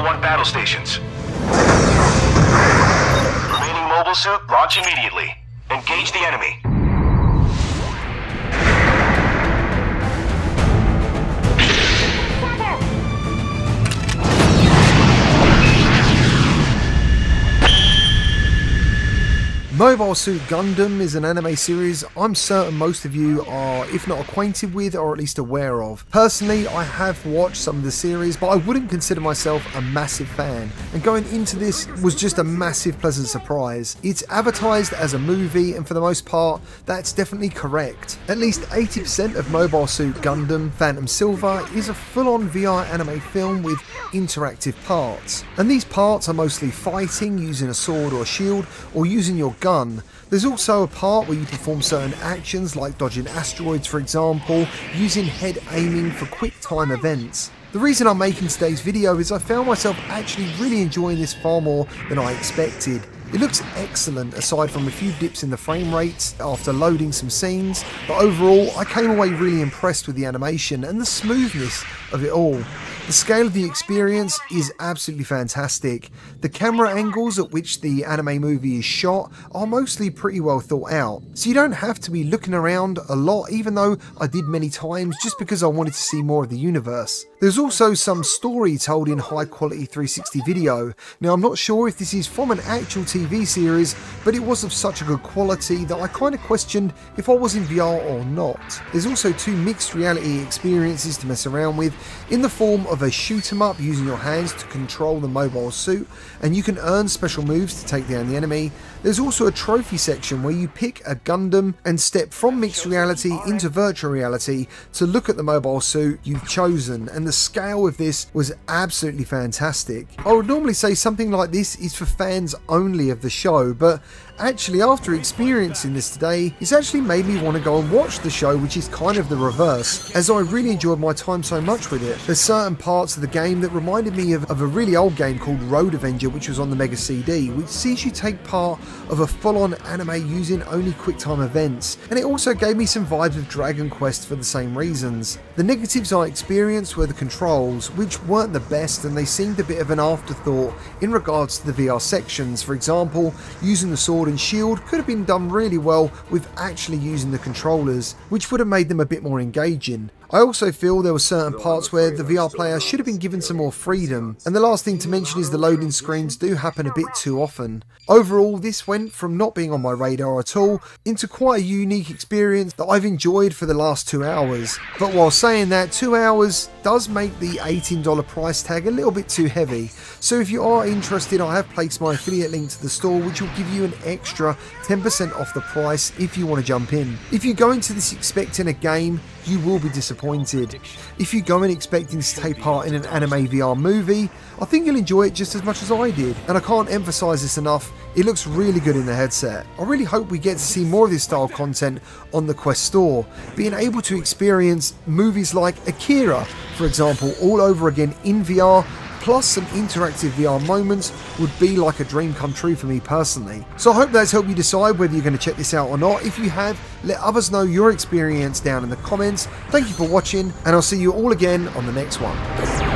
1 battle stations. Remaining mobile suit, launch immediately. Engage the enemy. Mobile Suit Gundam is an anime series I'm certain most of you are, if not acquainted with, or at least aware of. Personally, I have watched some of the series, but I wouldn't consider myself a massive fan, and going into this was just a massive pleasant surprise. It's advertised as a movie, and for the most part, that's definitely correct. At least 80% of Mobile Suit Gundam Phantom Silver is a full-on VR anime film with interactive parts, and these parts are mostly fighting using a sword or shield, or using your gun. There's also a part where you perform certain actions like dodging asteroids, for example, using head aiming for quick time events. The reason I'm making today's video is I found myself actually really enjoying this far more than I expected. It looks excellent aside from a few dips in the frame rates after loading some scenes, but overall I came away really impressed with the animation and the smoothness of it all. The scale of the experience is absolutely fantastic. The camera angles at which the anime movie is shot are mostly pretty well thought out, so you don't have to be looking around a lot, even though I did many times just because I wanted to see more of the universe. There's also some story told in high quality 360 video. Now I'm not sure if this is from an actual TV series, but it was of such a good quality that I kind of questioned if I was in VR or not. There's also 2 mixed reality experiences to mess around with, in the form of a shoot 'em up using your hands to control the mobile suit, and you can earn special moves to take down the enemy. There's also a trophy section where you pick a Gundam and step from mixed reality into virtual reality to look at the mobile suit you've chosen, and the scale of this was absolutely fantastic. I would normally say something like this is for fans only of the show, but actually after experiencing this today, it's actually made me want to go and watch the show, which is kind of the reverse, as I really enjoyed my time so much with it. There's certain parts of the game that reminded me of a really old game called Road Avenger, which was on the Mega CD, which sees you take part of a full-on anime using only QuickTime events, and it also gave me some vibes of Dragon Quest for the same reasons. The negatives I experienced were the controls, which weren't the best, and they seemed a bit of an afterthought in regards to the VR sections. For example, using the sword and shield could have been done really well with actually using the controllers, which would have made them a bit more engaging. I also feel there were certain parts where the VR player should have been given some more freedom, and the last thing to mention is the loading screens do happen a bit too often. Overall, this went from not being on my radar at all into quite a unique experience that I've enjoyed for the last 2 hours. But while saying that, 2 hours does make the $18 price tag a little bit too heavy, so if you are interested, I have placed my affiliate link to the store, which will give you an extra 10% off the price if you want to jump in. If you go into this expecting a game, you will be disappointed. If you go in expecting to take part in an anime VR movie, I think you'll enjoy it just as much as I did, and I can't emphasize this enough, it looks really good in the headset. I really hope we get to see more of this style of content on the Quest store, being able to experience movies like Akira, for example, all over again in VR, plus some interactive VR moments would be like a dream come true for me personally. So I hope that's helped you decide whether you're going to check this out or not. If you have, let others know your experience down in the comments. Thank you for watching, and I'll see you all again on the next one.